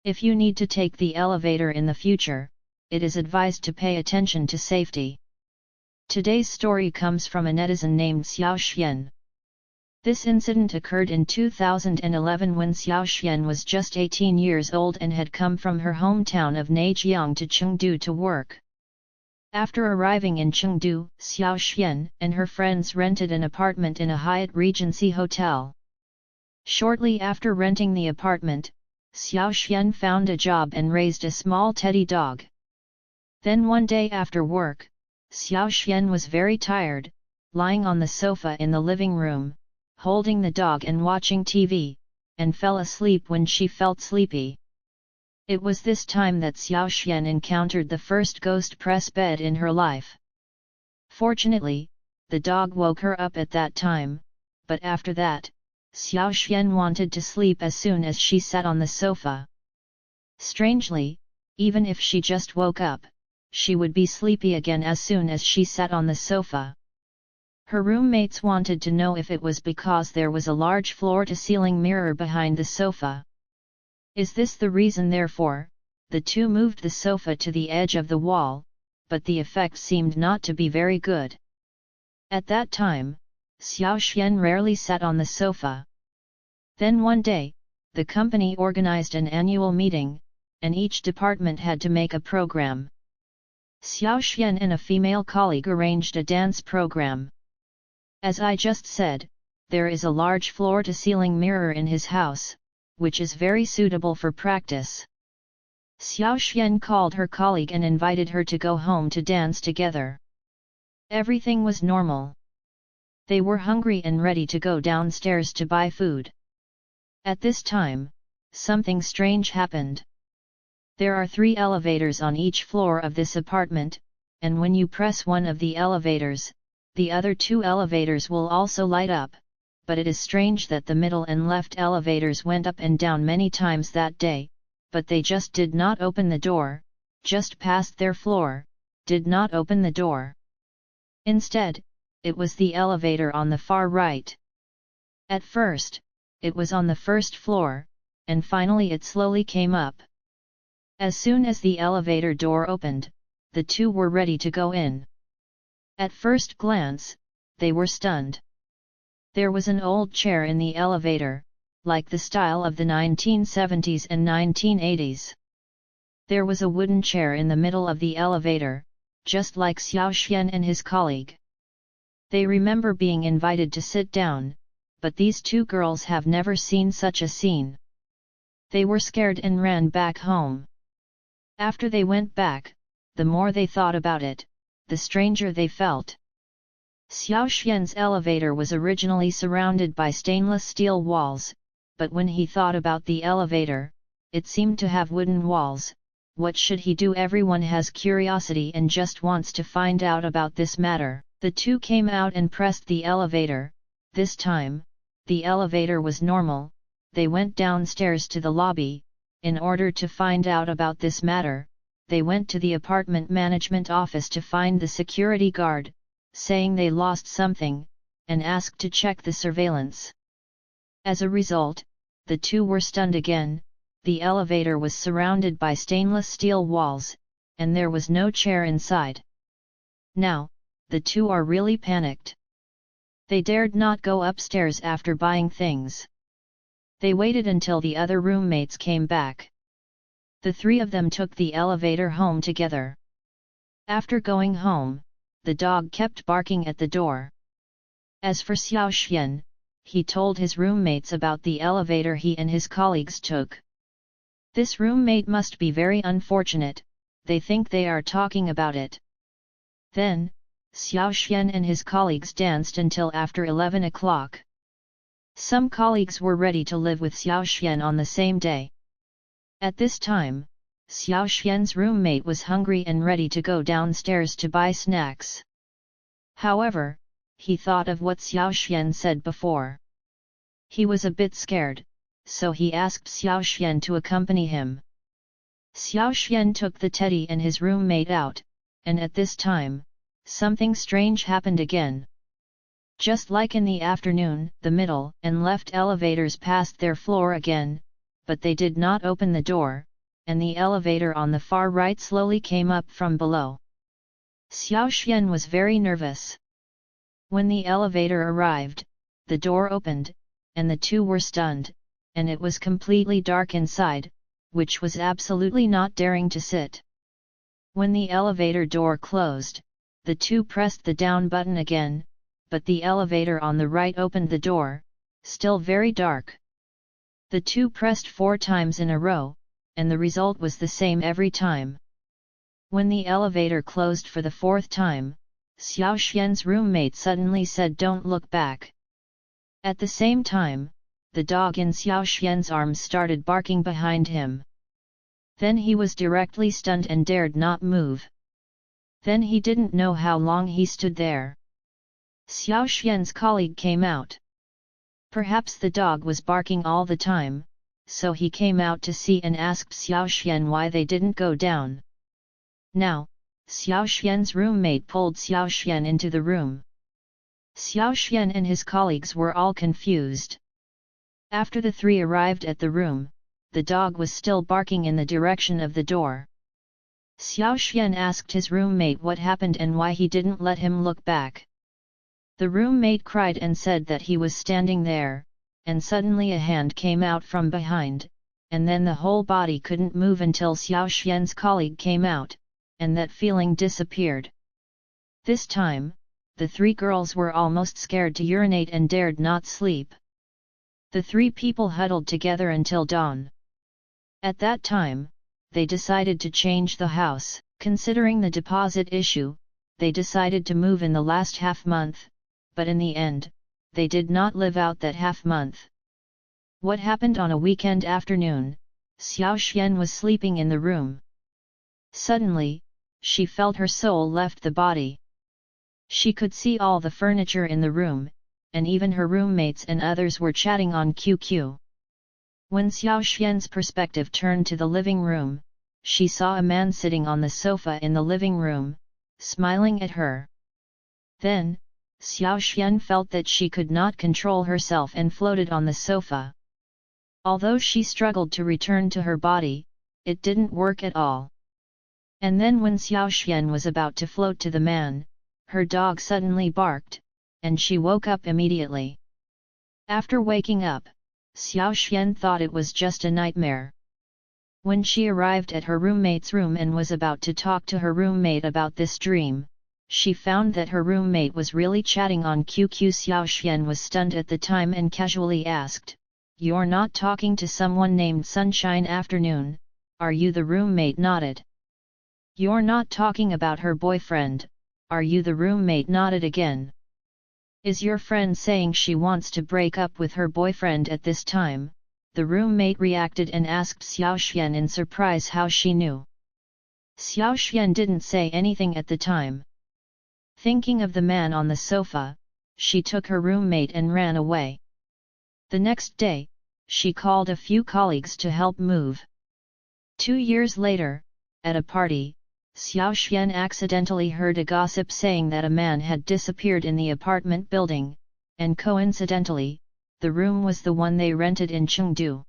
If you need to take the elevator in the future, it is advised to pay attention to safety. Today's story comes from a netizen named Xiao Xian. This incident occurred in 2011 when Xiao Xian was just 18 years old and had come from her hometown of Neijiang to Chengdu to work. After arriving in Chengdu, Xiao Xian and her friends rented an apartment in a Hyatt Regency hotel. Shortly after renting the apartment, Xiao Xian found a job and raised a small teddy dog. Then one day after work, Xiao Xian was very tired, lying on the sofa in the living room, holding the dog and watching TV, and fell asleep when she felt sleepy. It was this time that Xiao Xian encountered the first ghost press bed in her life. Fortunately, the dog woke her up at that time, but after that, Xiao Xian wanted to sleep as soon as she sat on the sofa. Strangely, even if she just woke up, she would be sleepy again as soon as she sat on the sofa. Her roommates wanted to know if it was because there was a large floor-to-ceiling mirror behind the sofa. Is this the reason? Therefore, the two moved the sofa to the edge of the wall, but the effect seemed not to be very good. At that time, Xiao Xian rarely sat on the sofa. Then one day, the company organized an annual meeting, and each department had to make a program. Xiao Xian and a female colleague arranged a dance program. As I just said, there is a large floor-to-ceiling mirror in his house, which is very suitable for practice. Xiao Xian called her colleague and invited her to go home to dance together. Everything was normal. They were hungry and ready to go downstairs to buy food. At this time, something strange happened. There are 3 elevators on each floor of this apartment, and when you press one of the elevators, the other 2 elevators will also light up, but it is strange that the middle and left elevators went up and down many times that day, but they just did not open the door, just passed their floor, did not open the door. Instead, it was the elevator on the far right. At first, it was on the first floor, and finally it slowly came up. As soon as the elevator door opened, the 2 were ready to go in. At first glance, they were stunned. There was an old chair in the elevator, like the style of the 1970s and 1980s. There was a wooden chair in the middle of the elevator, just like Xiao Xian and his colleague. They remember being invited to sit down, but these 2 girls have never seen such a scene. They were scared and ran back home. After they went back, the more they thought about it, the stranger they felt. Xiao Xian's elevator was originally surrounded by stainless steel walls, but when he thought about the elevator, it seemed to have wooden walls. What should he do? Everyone has curiosity and just wants to find out about this matter. The 2 came out and pressed the elevator. This time, the elevator was normal. They went downstairs to the lobby. In order to find out about this matter, they went to the apartment management office to find the security guard, saying they lost something, and asked to check the surveillance. As a result, the 2 were stunned again. The elevator was surrounded by stainless steel walls, and there was no chair inside. Now, the 2 are really panicked. They dared not go upstairs after buying things. They waited until the other roommates came back. The 3 of them took the elevator home together. After going home, the dog kept barking at the door. As for Xiao Xian, he told his roommates about the elevator he and his colleagues took. This roommate must be very unfortunate, they think they are talking about it. Then, Xiao Xian and his colleagues danced until after 11 o'clock. Some colleagues were ready to live with Xiao Xian on the same day. At this time, Xiao Xian's roommate was hungry and ready to go downstairs to buy snacks. However, he thought of what Xiao Xian said before. He was a bit scared, so he asked Xiao Xian to accompany him. Xiao Xian took the teddy and his roommate out, and at this time, something strange happened again. Just like in the afternoon, the middle and left elevators passed their floor again, but they did not open the door, and the elevator on the far right slowly came up from below. Xiao Xian was very nervous. When the elevator arrived, the door opened, and the two were stunned, and it was completely dark inside, which was absolutely not daring to sit. When the elevator door closed, the two pressed the down button again, but the elevator on the right opened the door, still very dark. The two pressed 4 times in a row, and the result was the same every time. When the elevator closed for the 4th time, Xiao Xian's roommate suddenly said, "Don't look back." At the same time, the dog in Xiao Xian's arms started barking behind him. Then he was directly stunned and dared not move. Then he didn't know how long he stood there. Xiao Xian's colleague came out. Perhaps the dog was barking all the time, so he came out to see and asked Xiao Xian why they didn't go down. Now, Xiao Xian's roommate pulled Xiao Xian into the room. Xiao Xian and his colleagues were all confused. After the 3 arrived at the room, the dog was still barking in the direction of the door. Xiao Xian asked his roommate what happened and why he didn't let him look back. The roommate cried and said that he was standing there, and suddenly a hand came out from behind, and then the whole body couldn't move until Xiao Xian's colleague came out, and that feeling disappeared. This time, the 3 girls were almost scared to urinate and dared not sleep. The 3 people huddled together until dawn. At that time, they decided to change the house. Considering the deposit issue, they decided to move in the last half-month, but in the end, they did not live out that half-month. What happened on a weekend afternoon? Xiao Xian was sleeping in the room. Suddenly, she felt her soul left the body. She could see all the furniture in the room, and even her roommates and others were chatting on QQ. When Xiao Xian's perspective turned to the living room, she saw a man sitting on the sofa in the living room, smiling at her. Then, Xiao Xian felt that she could not control herself and floated on the sofa. Although she struggled to return to her body, it didn't work at all. And then when Xiao Xian was about to float to the man, her dog suddenly barked, and she woke up immediately. After waking up, Xiao Xian thought it was just a nightmare. When she arrived at her roommate's room and was about to talk to her roommate about this dream, she found that her roommate was really chatting on QQ. Xiao Xian was stunned at the time and casually asked, "You're not talking to someone named Sunshine Afternoon, are you?" The roommate nodded. "You're not talking about her boyfriend, are you?" The roommate nodded again. "Is your friend saying she wants to break up with her boyfriend at this time?" The roommate reacted and asked Xiao Xian in surprise how she knew. Xiao Xian didn't say anything at the time. Thinking of the man on the sofa, she took her roommate and ran away. The next day, she called a few colleagues to help move. 2 years later, at a party, Xiao Xian accidentally heard a gossip saying that a man had disappeared in the apartment building, and coincidentally, the room was the one they rented in Chengdu.